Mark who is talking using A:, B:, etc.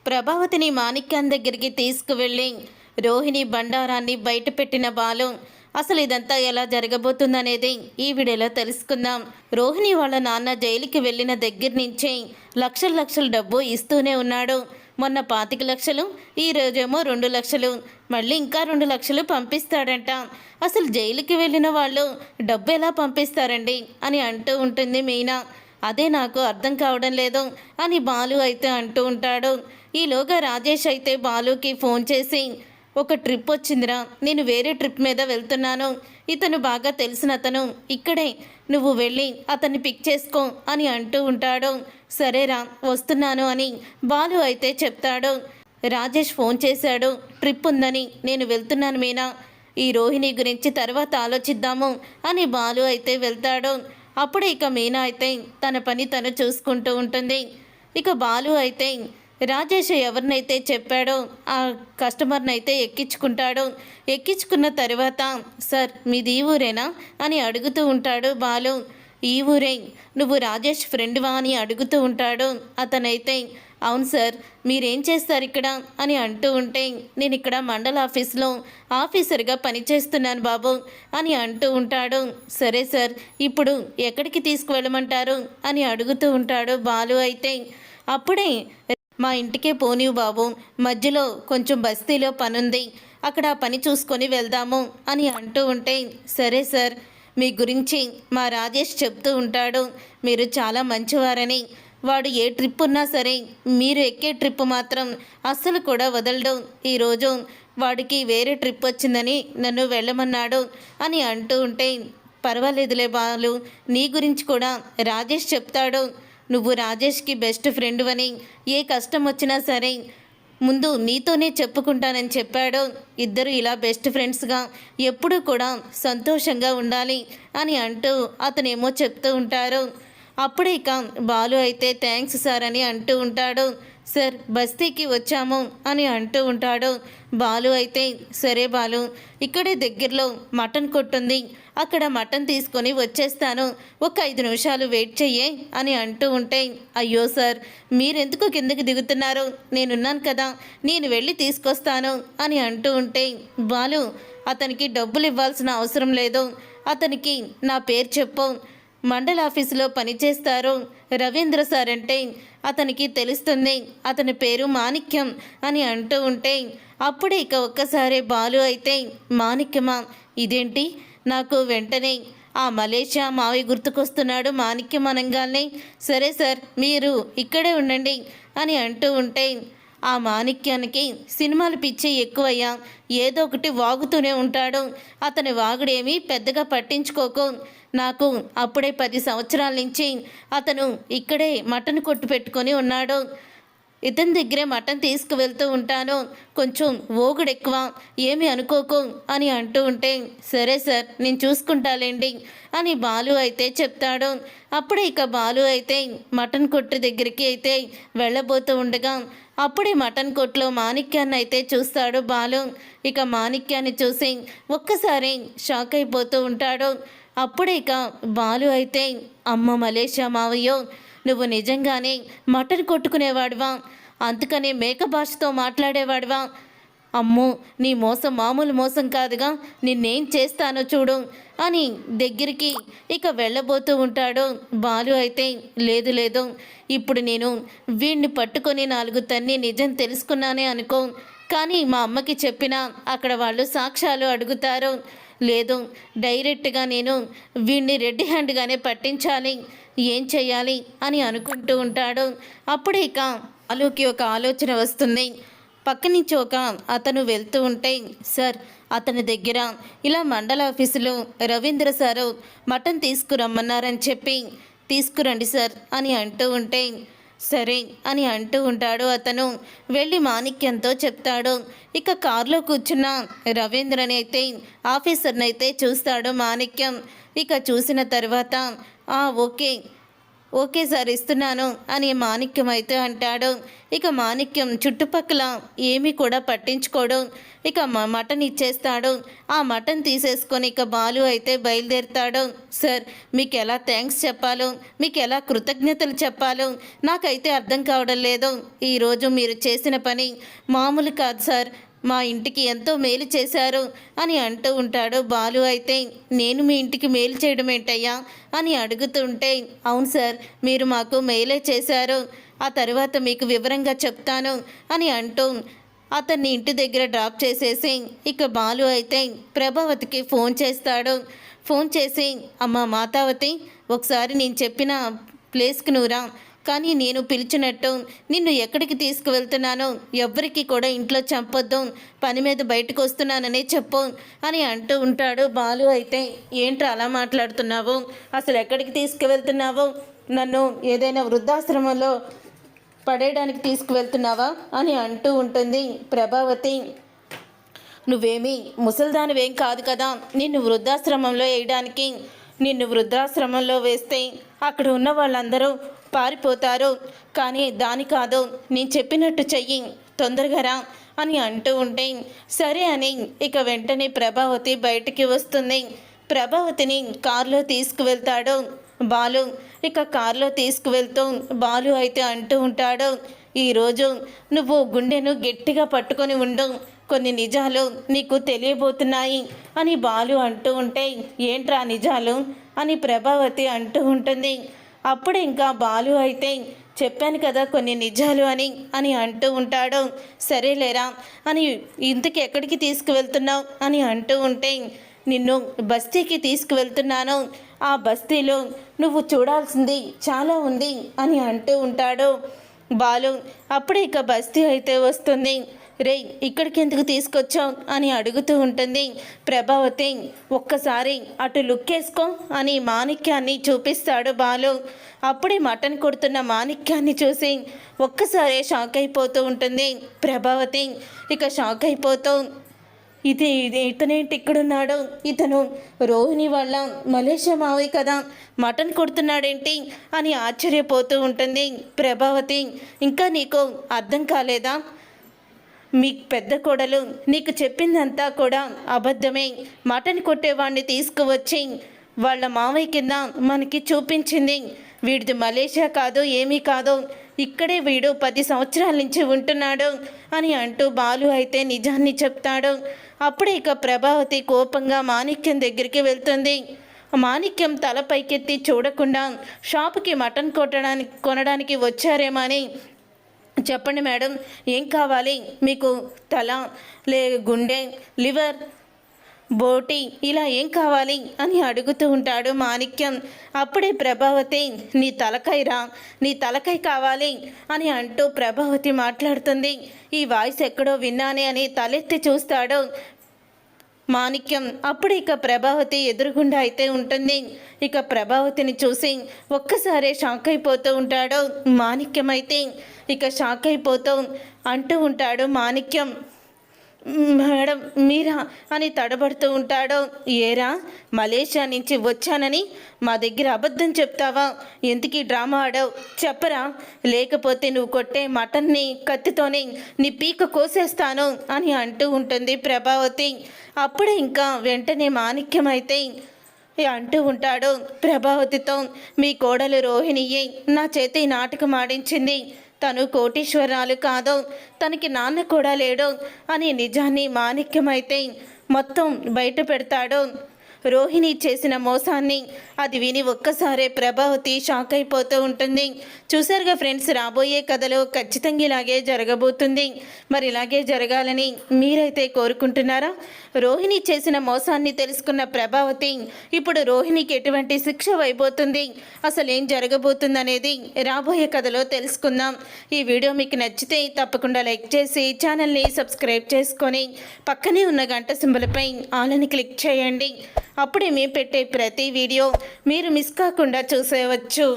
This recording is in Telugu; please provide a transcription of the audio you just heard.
A: ప్రభావతిని మాణిక్యం దగ్గరికి తీసుకువెళ్ళి రోహిణి బండారాన్ని బయటపెట్టిన బాలు అసలు ఇదంతా ఎలా జరగబోతుందనేది ఈ వీడియోలో తెలుసుకుందాం. రోహిణి వాళ్ళ నాన్న జైలుకి వెళ్ళిన దగ్గర నుంచే లక్షల లక్షల డబ్బు ఇస్తూనే ఉన్నాడు. మొన్న 25 లక్షలు, ఈ రోజేమో 2 లక్షలు, మళ్ళీ ఇంకా 2 లక్షలు పంపిస్తాడంట. అసలు జైలుకి వెళ్ళిన వాళ్ళు డబ్బు ఎలా పంపిస్తారండి అని అంటూ ఉంటుంది మీనా. అదే నాకు అర్థం కావడం లేదు అని బాలు అయితే అంటూ ఉంటాడు. ఈలోగా రాజేష్ అయితే బాలుకి ఫోన్ చేసి, ఒక ట్రిప్ వచ్చిందిరా, నేను వేరే ట్రిప్ మీద వెళ్తున్నాను, ఇతను బాగా తెలిసిన అతను ఇక్కడే, నువ్వు వెళ్ళి అతన్ని పిక్ చేసుకో అని అంటూ ఉంటాడు. సరేరా వస్తున్నాను అని బాలు అయితే చెప్తాడు. రాజేష్ ఫోన్ చేశాడు, ట్రిప్ ఉందని, నేను వెళ్తున్నాను మీనా, ఈ రోహిణి గురించి తర్వాత ఆలోచిద్దాము అని బాలు అయితే వెళ్తాడు. అప్పుడే ఇక మీనా అయితే తన పని తను చూసుకుంటూ ఉంటుంది. ఇక బాలు అయితే రాజేష్ ఎవరినైతే చెప్పాడో ఆ కస్టమర్ని అయితే ఎక్కించుకుంటాడు. ఎక్కించుకున్న తర్వాత, సార్ మీది ఈ ఊరేనా అని అడుగుతూ ఉంటాడు బాలు. ఈ ఊరే, నువ్వు రాజేష్ ఫ్రెండ్వా అని అడుగుతూ ఉంటాడు. అతనైతే, అవును సార్, మీరేం చేస్తారు ఇక్కడ అని అంటూ ఉంటే, నేను ఇక్కడ మండల ఆఫీస్లో ఆఫీసర్గా పనిచేస్తున్నాను బాబు అని అంటూ ఉంటాడు. సరే సార్, ఇప్పుడు ఎక్కడికి తీసుకువెళ్ళమంటారు అని అడుగుతూ ఉంటాడు బాలు అయితే. అప్పుడే, మా ఇంటికే పోనీవు బాబు, మధ్యలో కొంచెం బస్తీలో పనుంది, అక్కడ ఆ పని చూసుకొని వెళ్దాము అని అంటూ ఉంటే, సరే సార్, మీ గురించి మా రాజేష్ చెప్తూ ఉంటాడు, మీరు చాలా మంచివారని, వాడు ఏ ట్రిప్ ఉన్నా సరే మీరు ఎక్కే ట్రిప్ మాత్రం అస్సలు కూడా వదలడు, ఈరోజు వాడికి వేరే ట్రిప్ వచ్చిందని నన్ను వెళ్ళమన్నాడు అని అంటూ ఉంటే, పర్వాలేదులే బాలు, నీ గురించి కూడా రాజేష్ చెప్తాడు, నువ్వు రాజేష్కి బెస్ట్ ఫ్రెండ్ అని, ఏ కష్టం వచ్చినా సరే ముందు నీతోనే చెప్పుకుంటానని చెప్పాడు. ఇద్దరు ఇలా బెస్ట్ ఫ్రెండ్స్గా ఎప్పుడూ కూడా సంతోషంగా ఉండాలి అని అంటూ అతనేమో చెప్తూ ఉంటారు. అప్పుడే ఇక బాలు అయితే థ్యాంక్స్ సార్ అని అంటూ ఉంటాడు. సార్ బస్తీకి వచ్చాము అని అంటూ ఉంటాడు. బాలు అయితే, సరే బాలు, ఇక్కడే దగ్గరలో మటన్ కొట్టుంది, అక్కడ మటన్ తీసుకొని వచ్చేస్తాను, ఒక 5 నిమిషాలు వెయిట్ చెయ్యే అని అంటూ ఉంటే, అయ్యో సార్, మీరెందుకు కిందకి దిగుతున్నారు, నేనున్నాను కదా, నేను వెళ్ళి తీసుకొస్తాను అని అంటూ ఉంటే, బాలు, అతనికి డబ్బులు ఇవ్వాల్సిన అవసరం లేదు, అతనికి నా పేరు చెప్పు, మండల ఆఫీసులో పనిచేస్తారు రవీంద్ర సార్ అంటే అతనికి తెలుస్తుంది, అతని పేరు మాణిక్యం అని అంటూ ఉంటే, అప్పుడే ఇక ఒక్కసారి బాలు అయితే, మాణిక్యమా, ఇదేంటి, నాకు వెంటనే ఆ మలేషియా మావి గుర్తుకొస్తున్నాడు మాణిక్యం అనగానే, సరే సార్ మీరు ఇక్కడే ఉండండి అని అంటూ ఉంటే, ఆ మాణిక్యానికి సినిమాలు పిచ్చి ఎక్కువయ్యా, ఏదో ఒకటి వాగుతూనే ఉంటాడు, అతని వాగుడేమీ పెద్దగా పట్టించుకోకు, నాకు అప్పుడే 10 సంవత్సరాల నుంచి అతను ఇక్కడే మటన్ కొట్టు పెట్టుకొని ఉన్నాడు, ఇతని దగ్గరే మటన్ తీసుకువెళ్తూ ఉంటాను, కొంచెం ఓగుడు ఎక్కువ, ఏమి అనుకోకు అని అంటూ ఉంటే, సరే సార్ నేను చూసుకుంటాలేండి అని బాలు అయితే చెప్తాడు. అప్పుడే ఇక బాలు అయితే మటన్ కొట్టు దగ్గరికి అయితే వెళ్ళబోతూ ఉండగా, అప్పుడే మటన్ కొట్లో మాణిక్యాన్ని అయితే చూస్తాడు బాలు. ఇక మాణిక్యాన్ని చూసి ఒక్కసారి షాక్ అయిపోతూ ఉంటాడు. అప్పుడే ఇక బాలు అయితే, అమ్మ మలేషియా మావయ్యో, నువ్వు నిజంగానే మటన్ కొట్టుకునేవాడివా, అందుకనే మేక భాషతో మాట్లాడేవాడివా, అమ్మో నీ మోసం మామూలు మోసం కాదుగా, నిన్నేం చేస్తానో చూడు అని దగ్గరికి ఇక వెళ్ళబోతూ ఉంటాడు. బాలు అయితే, లేదు లేదు, ఇప్పుడు నేను వీడిని పట్టుకొని 4 తన్ని నిజం తెలుసుకున్నానే అనుకో, కానీ మా అమ్మకి చెప్పినా అక్కడ వాళ్ళు సాక్ష్యాలు అడుగుతారు, లేదు డైరెక్ట్గా నేను వీడిని రెడ్ హ్యాండ్గానే పట్టించాలి, ఏం చెయ్యాలి అని అనుకుంటూ ఉంటాడు. అప్పుడే ఇక బాలుకి ఒక ఆలోచన వస్తుంది. పక్క నుంచి ఒక అతను వెళ్తూ ఉంటే, సార్ అతని దగ్గర ఇలా మండల ఆఫీసులో రవీంద్ర సారు మటన్ తీసుకురమ్మన్నారని చెప్పి తీసుకురండి సార్ అని అంటూ ఉంటే, సరే అని అంటూ ఉంటాడు. అతను వెళ్ళి మాణిక్యంతో చెప్తాడు. ఇక కారులో కూర్చున్న రవీంద్రని అయితే ఆఫీసర్ని అయితే చూస్తాడు మాణిక్యం. ఇక చూసిన తర్వాత, ఓకే ఓకే సార్ ఇస్తున్నాను అని మాణిక్యం అయితే అంటాడు. ఇక మాణిక్యం చుట్టుపక్కల ఏమీ కూడా పట్టించుకోడు. ఇక మటన్ ఇచ్చేస్తాడు. ఆ మటన్ తీసేసుకొని ఇక బాలు అయితే బయలుదేరుతాడు. సార్ మీకు ఎలా థ్యాంక్స్ చెప్పాలో, మీకు ఎలా కృతజ్ఞతలు చెప్పాలో నాకైతే అర్థం కావడం లేదు. ఈరోజు మీరు చేసిన పని మామూలు కాదు సార్, మా ఇంటికి ఎంతో మేలు చేశారు అని అంటూ ఉంటాడు. బాలు అయితే నేను మీ ఇంటికి మేలు చేయడం ఏంటయ్యా అని అడుగుతుంటే, అవును సార్ మీరు మాకు మేలే చేశారు, ఆ తర్వాత మీకు వివరంగా చెప్తాను అని అంటూ అతన్ని ఇంటి దగ్గర డ్రాప్ చేసేసి ఇక బాలు అయితే ప్రభావతికి ఫోన్ చేస్తాడు. ఫోన్ చేసి, అమ్మ మాతావతి ఒకసారి నేను చెప్పిన ప్లేస్కి నువ్వు రా, కానీ నేను పిలిచినట్టు నిన్ను ఎక్కడికి తీసుకువెళ్తున్నానో ఎవ్వరికి కూడా ఇంట్లో చంపొద్దు, పని మీద బయటకు వస్తున్నాననే చెప్పు అని అంటూ ఉంటాడు. బాలు అయితే ఏంట్రా అలా మాట్లాడుతున్నావు, అసలు ఎక్కడికి తీసుకువెళ్తున్నావు, నన్ను ఏదైనా వృద్ధాశ్రమంలో పడేయడానికి తీసుకువెళ్తున్నావా అని అంటూ ఉంటుంది. ప్రభావతి నువ్వేమీ ముసల్దానివేం కాదు కదా నిన్ను వృద్ధాశ్రమంలో వేయడానికి, నిన్ను వృద్ధాశ్రమంలో వేస్తే అక్కడ ఉన్న వాళ్ళందరూ పారిపోతారు, కానీ దాని కాదు, నేను చెప్పినట్టు చెయ్యి, తొందరగా రా అని అంటూ ఉంటే సరే అని ఇక వెంటనే ప్రభావతి బయటికి వస్తుంది. ప్రభావతిని కారులో తీసుకువెళ్తాడు బాలు. ఇక కారులో తీసుకువెళ్తూ బాలు అయితే అంటూ ఉంటాడు, ఈరోజు నువ్వు గుండెను గట్టిగా పట్టుకొని ఉండు, కొన్ని నిజాలు నీకు తెలియబోతున్నాయి అని బాలు అంటూ ఉంటే ఏంట్రా నిజాలు అని ప్రభావతి అంటూ ఉంటుంది. అప్పుడు ఇంకా బాలు అయితే చెప్పాను కదా కొన్ని నిజాలు అని అంటూ ఉంటాడు. సరేలేరా అని ఇంతకు ఎక్కడికి తీసుకువెళ్తున్నావు అని అంటూ ఉంటే నిన్ను బస్తీకి తీసుకువెళ్తున్నాను, ఆ బస్తీలో నువ్వు చూడాల్సింది చాలా ఉంది అని అంటూ ఉంటాడు బాలు. అప్పుడే ఇక బస్తీ అయితే వస్తుంది. రే ఇక్కడికి ఎందుకు తీసుకొచ్చావు అని అడుగుతూ ఉంటుంది ప్రభావతి. ఒక్కసారి అటు లుక్కేసుకో అని మాణిక్యాన్ని చూపిస్తాడు బాలు. అప్పుడే మటన్ కొడుతున్న మాణిక్యాన్ని చూసి ఒక్కసారి షాక్ అయిపోతూ ఉంటుంది ప్రభావతి. ఇక షాక్ అయిపోతూ ఇతనేంటి ఇక్కడున్నాడు, ఇతను రోహిణి వాళ్ళ మలేషియా మావయ్య కదా, మటన్ కొడుతున్నాడేంటి అని ఆశ్చర్యపోతూ ఉంటుంది ప్రభావతి. ఇంకా నీకు అర్థం కాలేదా, మీ పెద్ద కోడలు నీకు చెప్పిందంతా కూడా అబద్ధమే, మటన్ కొట్టేవాడిని తీసుకువచ్చి వాళ్ళ మావయ్య కింద మనకి చూపించింది, వీడిది మలేషియా కాదు ఏమీ కాదు, ఇక్కడే వీడు 10 సంవత్సరాల నుంచి ఉంటున్నాడు అని అంటూ బాలు అయితే నిజాన్ని చెప్తాడు. అప్పుడే ఇక ప్రభావతి కోపంగా మాణిక్యం దగ్గరికి వెళ్తుంది. మాణిక్యం తల పైకెత్తి చూడకుండా షాపుకి మటన్ కొనడానికి వచ్చారేమో అని, చెప్పండి మేడం ఏం కావాలి మీకు, తల గుండె లివర్ బోటి ఇలా ఏం కావాలి అని అడుగుతూ ఉంటాడు మాణిక్యం. అప్పుడే ప్రభావతి నీ తలకాయరా, నీ తలకాయ కావాలి అని అంటూ ప్రభావతి మాట్లాడుతుంది. ఈ వాయిస్ ఎక్కడో విన్నానే అని తలెత్తి చూస్తాడు మాణిక్యం. అప్పుడు ఇక ప్రభావతి ఎదురుగుండా అయితే ఉంటుంది. ఇక ప్రభావతిని చూసి ఒక్కసారే షాక్ అయిపోతూ ఉంటాడు మాణిక్యం. అయితే ఇక షాక్ అయిపోతూ అంటూ ఉంటాడు మాణిక్యం, మేడం మీరా అని తడబడుతూ ఉంటాడు. ఏరా మలేషియా నుంచి వచ్చానని మా దగ్గర అబద్ధం చెప్తావా, ఎందుకు డ్రామా ఆడావు చెప్పరా, లేకపోతే నువ్వు కొట్టే మటన్ని కత్తితోనే నీ పీక కోసేస్తాను అని అంటూ ఉంటుంది ప్రభావతి. అప్పుడే ఇంకా వెంటనే మాణిక్యం అయితే అంటూ ఉంటాడు ప్రభావతితో, మీ కోడలు రోహిణియే నా చేతి నాటకం ఆడించింది, తను కోటీశ్వరాలు కాదు, తనకి నాన్న కూడా లేడు అని నిజాన్ని మాణిక్యమైతే మొత్తం బయట పెడతాడు. రోహిణి చేసిన మోసాన్ని అది విని ఒక్కసారే ప్రభావతి షాక్ అయిపోతూ ఉంటుంది. చూసారుగా ఫ్రెండ్స్, రాబోయే కథలో ఖచ్చితంగా ఇలాగే జరగబోతుంది. మరి ఇలాగే జరగాలని మీరైతే కోరుకుంటున్నారా? రోహిణి చేసిన మోసాన్ని తెలుసుకున్న ప్రభావతి ఇప్పుడు రోహిణికి ఎటువంటి శిక్ష అయిపోతుంది, అసలు ఏం జరగబోతుంది అనేది రాబోయే కథలో తెలుసుకుందాం. ఈ వీడియో మీకు నచ్చితే తప్పకుండా లైక్ చేసి ఛానల్ని సబ్స్క్రైబ్ చేసుకొని పక్కనే ఉన్న గంట సింబల్పై ఆల్ అని క్లిక్ చేయండి. అప్పుడే మేము పెట్టే ప్రతి వీడియో మీరు మిస్ కాకుండా చూసేయవచ్చు.